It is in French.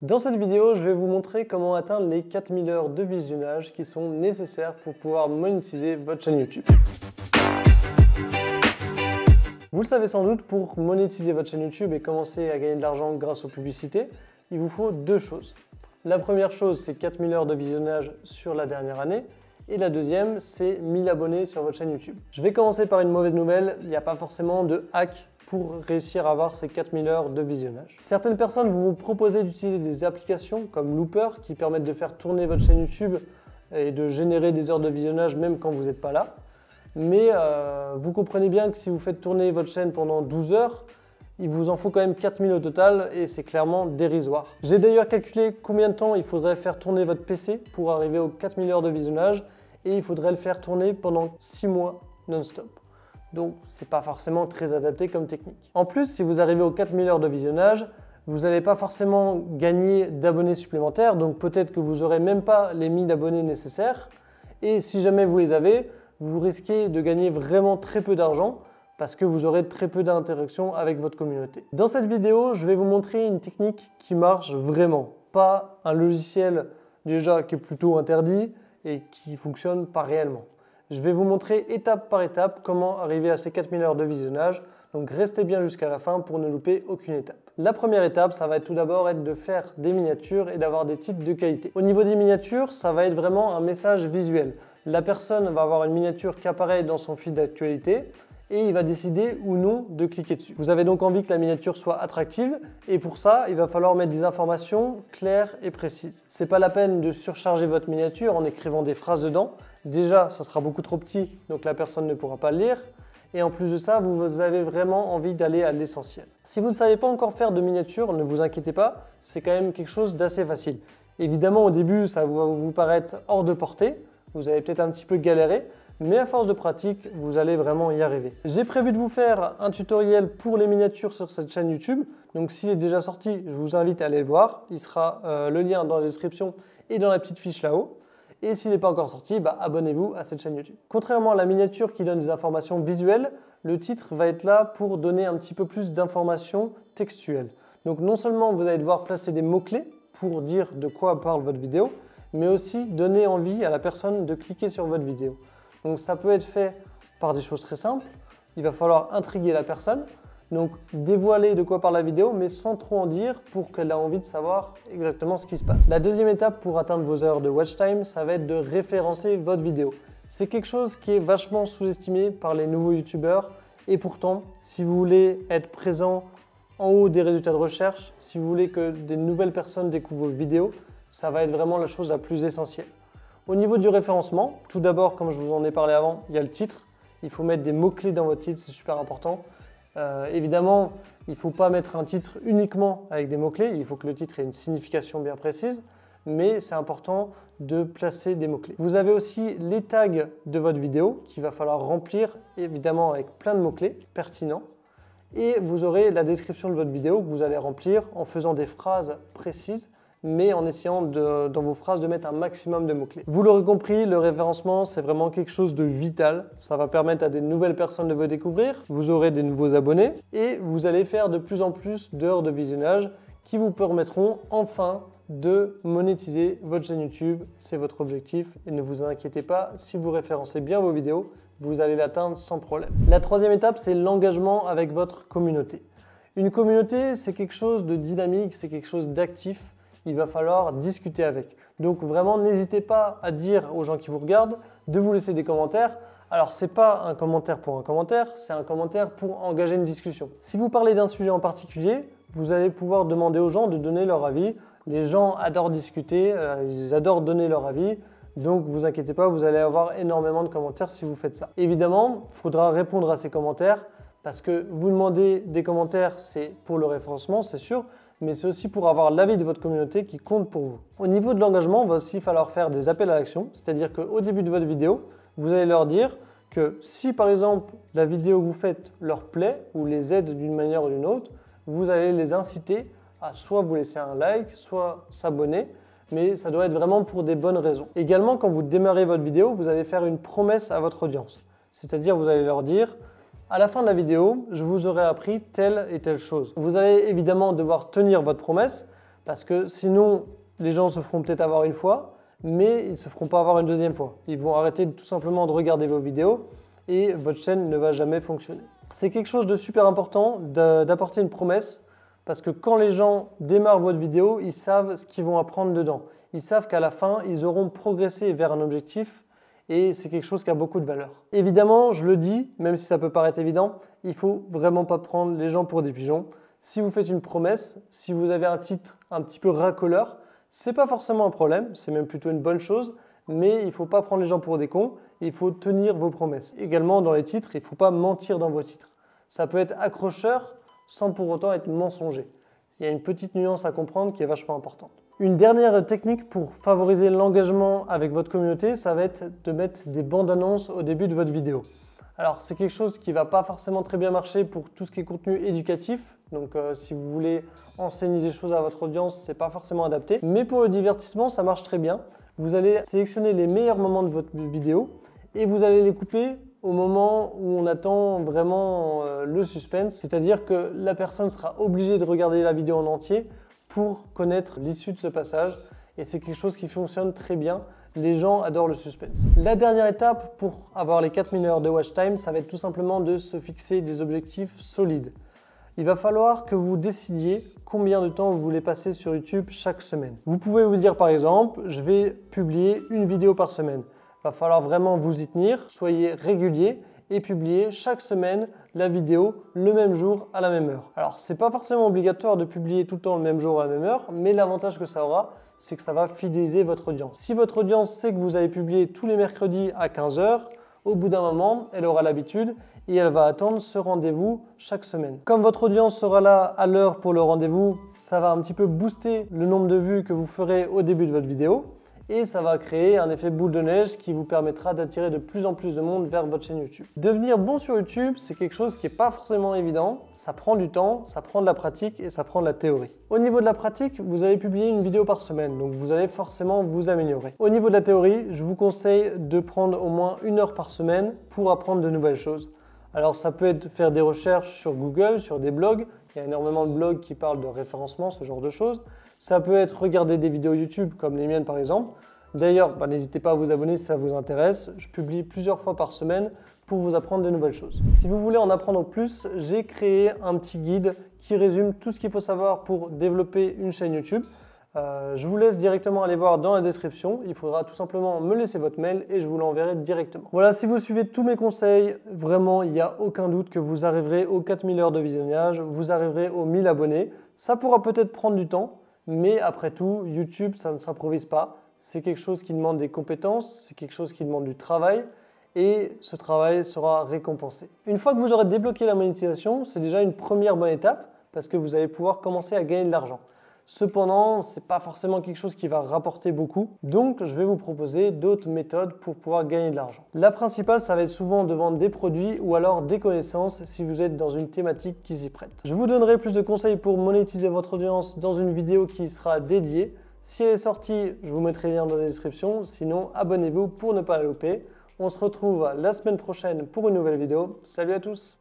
Dans cette vidéo, je vais vous montrer comment atteindre les 4000 heures de visionnage qui sont nécessaires pour pouvoir monétiser votre chaîne YouTube. Vous le savez sans doute, pour monétiser votre chaîne YouTube et commencer à gagner de l'argent grâce aux publicités, il vous faut deux choses. La première chose, c'est 4000 heures de visionnage sur la dernière année. Et la deuxième, c'est 1000 abonnés sur votre chaîne YouTube. Je vais commencer par une mauvaise nouvelle, il n'y a pas forcément de hack pour réussir à avoir ces 4000 heures de visionnage. Certaines personnes vont vous proposer d'utiliser des applications comme Looper qui permettent de faire tourner votre chaîne YouTube et de générer des heures de visionnage même quand vous n'êtes pas là. Mais vous comprenez bien que si vous faites tourner votre chaîne pendant 12 heures, il vous en faut quand même 4000 au total et c'est clairement dérisoire. J'ai d'ailleurs calculé combien de temps il faudrait faire tourner votre PC pour arriver aux 4000 heures de visionnage et il faudrait le faire tourner pendant 6 mois non-stop. Donc c'est pas forcément très adapté comme technique. En plus, si vous arrivez aux 4000 heures de visionnage, vous n'allez pas forcément gagner d'abonnés supplémentaires, donc peut-être que vous n'aurez même pas les 1000 abonnés nécessaires. Et si jamais vous les avez, vous risquez de gagner vraiment très peu d'argent parce que vous aurez très peu d'interaction avec votre communauté. Dans cette vidéo, je vais vous montrer une technique qui marche vraiment, pas un logiciel déjà qui est plutôt interdit et qui ne fonctionne pas réellement. Je vais vous montrer étape par étape comment arriver à ces 4000 heures de visionnage, donc restez bien jusqu'à la fin pour ne louper aucune étape. La première étape, ça va être tout d'abord de faire des miniatures et d'avoir des titres de qualité. Au niveau des miniatures, ça va être vraiment un message visuel. La personne va avoir une miniature qui apparaît dans son fil d'actualité et il va décider ou non de cliquer dessus. Vous avez donc envie que la miniature soit attractive et pour ça, il va falloir mettre des informations claires et précises. C'est pas la peine de surcharger votre miniature en écrivant des phrases dedans. Déjà, ça sera beaucoup trop petit, donc la personne ne pourra pas le lire. Et en plus de ça, vous avez vraiment envie d'aller à l'essentiel. Si vous ne savez pas encore faire de miniature, ne vous inquiétez pas, c'est quand même quelque chose d'assez facile. Évidemment, au début, ça va vous paraître hors de portée. Vous allez peut-être un petit peu galérer, mais à force de pratique, vous allez vraiment y arriver. J'ai prévu de vous faire un tutoriel pour les miniatures sur cette chaîne YouTube. Donc s'il est déjà sorti, je vous invite à aller le voir. Il sera le lien dans la description et dans la petite fiche là-haut. Et s'il n'est pas encore sorti, abonnez-vous à cette chaîne YouTube. Contrairement à la miniature qui donne des informations visuelles, le titre va être là pour donner un petit peu plus d'informations textuelles. Donc non seulement vous allez devoir placer des mots-clés pour dire de quoi parle votre vidéo, mais aussi donner envie à la personne de cliquer sur votre vidéo. Donc ça peut être fait par des choses très simples. Il va falloir intriguer la personne, donc dévoiler de quoi parle la vidéo, mais sans trop en dire pour qu'elle ait envie de savoir exactement ce qui se passe. La deuxième étape pour atteindre vos heures de watch time, ça va être de référencer votre vidéo. C'est quelque chose qui est vachement sous-estimé par les nouveaux youtubeurs et pourtant, si vous voulez être présent en haut des résultats de recherche, si vous voulez que des nouvelles personnes découvrent vos vidéos, ça va être vraiment la chose la plus essentielle. Au niveau du référencement, tout d'abord, comme je vous en ai parlé avant, il y a le titre. Il faut mettre des mots-clés dans votre titre, c'est super important. Évidemment, il ne faut pas mettre un titre uniquement avec des mots-clés, il faut que le titre ait une signification bien précise, mais c'est important de placer des mots-clés. Vous avez aussi les tags de votre vidéo qu'il va falloir remplir, évidemment avec plein de mots-clés pertinents. Et vous aurez la description de votre vidéo que vous allez remplir en faisant des phrases précises, mais en essayant dans vos phrases de mettre un maximum de mots-clés. Vous l'aurez compris, le référencement, c'est vraiment quelque chose de vital. Ça va permettre à des nouvelles personnes de vous découvrir, vous aurez des nouveaux abonnés et vous allez faire de plus en plus d'heures de visionnage qui vous permettront enfin de monétiser votre chaîne YouTube. C'est votre objectif et ne vous inquiétez pas, si vous référencez bien vos vidéos, vous allez l'atteindre sans problème. La troisième étape, c'est l'engagement avec votre communauté. Une communauté, c'est quelque chose de dynamique, c'est quelque chose d'actif. Il va falloir discuter avec. Donc vraiment, n'hésitez pas à dire aux gens qui vous regardent de vous laisser des commentaires. Alors, ce n'est pas un commentaire pour un commentaire, c'est un commentaire pour engager une discussion. Si vous parlez d'un sujet en particulier, vous allez pouvoir demander aux gens de donner leur avis. Les gens adorent discuter, ils adorent donner leur avis. Donc, ne vous inquiétez pas, vous allez avoir énormément de commentaires si vous faites ça. Évidemment, il faudra répondre à ces commentaires parce que vous demandez des commentaires, c'est pour le référencement, c'est sûr, mais c'est aussi pour avoir l'avis de votre communauté qui compte pour vous. Au niveau de l'engagement, il va aussi falloir faire des appels à l'action, c'est-à-dire qu'au début de votre vidéo, vous allez leur dire que si par exemple la vidéo que vous faites leur plaît ou les aide d'une manière ou d'une autre, vous allez les inciter à soit vous laisser un like, soit s'abonner, mais ça doit être vraiment pour des bonnes raisons. Également, quand vous démarrez votre vidéo, vous allez faire une promesse à votre audience, c'est-à-dire vous allez leur dire à la fin de la vidéo, je vous aurai appris telle et telle chose. Vous allez évidemment devoir tenir votre promesse Parce que sinon, les gens se feront peut-être avoir une fois, mais ils ne se feront pas avoir une deuxième fois. Ils vont arrêter tout simplement de regarder vos vidéos et votre chaîne ne va jamais fonctionner. C'est quelque chose de super important d'apporter une promesse parce que quand les gens démarrent votre vidéo, ils savent ce qu'ils vont apprendre dedans. Ils savent qu'à la fin, ils auront progressé vers un objectif et c'est quelque chose qui a beaucoup de valeur. Évidemment, je le dis, même si ça peut paraître évident, il ne faut vraiment pas prendre les gens pour des pigeons. Si vous faites une promesse, si vous avez un titre un petit peu racoleur, ce n'est pas forcément un problème, c'est même plutôt une bonne chose, mais il ne faut pas prendre les gens pour des cons, il faut tenir vos promesses. Également, dans les titres, il ne faut pas mentir dans vos titres. Ça peut être accrocheur sans pour autant être mensonger. Il y a une petite nuance à comprendre qui est vachement importante. Une dernière technique pour favoriser l'engagement avec votre communauté, ça va être de mettre des bandes annonces au début de votre vidéo. Alors, c'est quelque chose qui ne va pas forcément très bien marcher pour tout ce qui est contenu éducatif. Donc, si vous voulez enseigner des choses à votre audience, ce n'est pas forcément adapté. Mais pour le divertissement, ça marche très bien. Vous allez sélectionner les meilleurs moments de votre vidéo et vous allez les couper au moment où on attend vraiment le suspense. C'est-à-dire que la personne sera obligée de regarder la vidéo en entier pour connaître l'issue de ce passage. Et c'est quelque chose qui fonctionne très bien. Les gens adorent le suspense. La dernière étape pour avoir les 4000 heures de watch time, ça va être tout simplement de se fixer des objectifs solides. Il va falloir que vous décidiez combien de temps vous voulez passer sur YouTube chaque semaine. Vous pouvez vous dire par exemple, je vais publier une vidéo par semaine. Il va falloir vraiment vous y tenir, soyez régulier et publier chaque semaine la vidéo le même jour à la même heure. Alors, ce n'est pas forcément obligatoire de publier tout le temps le même jour à la même heure, mais l'avantage que ça aura, c'est que ça va fidéliser votre audience. Si votre audience sait que vous allez publier tous les mercredis à 15 h, au bout d'un moment, elle aura l'habitude et elle va attendre ce rendez-vous chaque semaine. Comme votre audience sera là à l'heure pour le rendez-vous, ça va un petit peu booster le nombre de vues que vous ferez au début de votre vidéo et ça va créer un effet boule de neige qui vous permettra d'attirer de plus en plus de monde vers votre chaîne YouTube. Devenir bon sur YouTube, c'est quelque chose qui n'est pas forcément évident. Ça prend du temps, ça prend de la pratique et ça prend de la théorie. Au niveau de la pratique, vous allez publier une vidéo par semaine, donc vous allez forcément vous améliorer. Au niveau de la théorie, je vous conseille de prendre au moins 1 heure par semaine pour apprendre de nouvelles choses. Alors ça peut être faire des recherches sur Google, sur des blogs. Il y a énormément de blogs qui parlent de référencement, ce genre de choses. Ça peut être regarder des vidéos YouTube comme les miennes par exemple. D'ailleurs, n'hésitez pas à vous abonner si ça vous intéresse. Je publie plusieurs fois par semaine pour vous apprendre de nouvelles choses. Si vous voulez en apprendre plus, j'ai créé un petit guide qui résume tout ce qu'il faut savoir pour développer une chaîne YouTube. Je vous laisse directement aller voir dans la description. Il faudra tout simplement me laisser votre mail et je vous l'enverrai directement. Voilà, si vous suivez tous mes conseils, vraiment, il n'y a aucun doute que vous arriverez aux 4000 heures de visionnage, vous arriverez aux 1000 abonnés. Ça pourra peut-être prendre du temps, mais après tout, YouTube, ça ne s'improvise pas. C'est quelque chose qui demande des compétences, c'est quelque chose qui demande du travail et ce travail sera récompensé. Une fois que vous aurez débloqué la monétisation, c'est déjà une première bonne étape parce que vous allez pouvoir commencer à gagner de l'argent. Cependant, ce n'est pas forcément quelque chose qui va rapporter beaucoup, donc je vais vous proposer d'autres méthodes pour pouvoir gagner de l'argent. La principale, ça va être souvent de vendre des produits ou alors des connaissances si vous êtes dans une thématique qui s'y prête. Je vous donnerai plus de conseils pour monétiser votre audience dans une vidéo qui sera dédiée. Si elle est sortie, je vous mettrai le lien dans la description, sinon abonnez-vous pour ne pas la louper. On se retrouve la semaine prochaine pour une nouvelle vidéo. Salut à tous!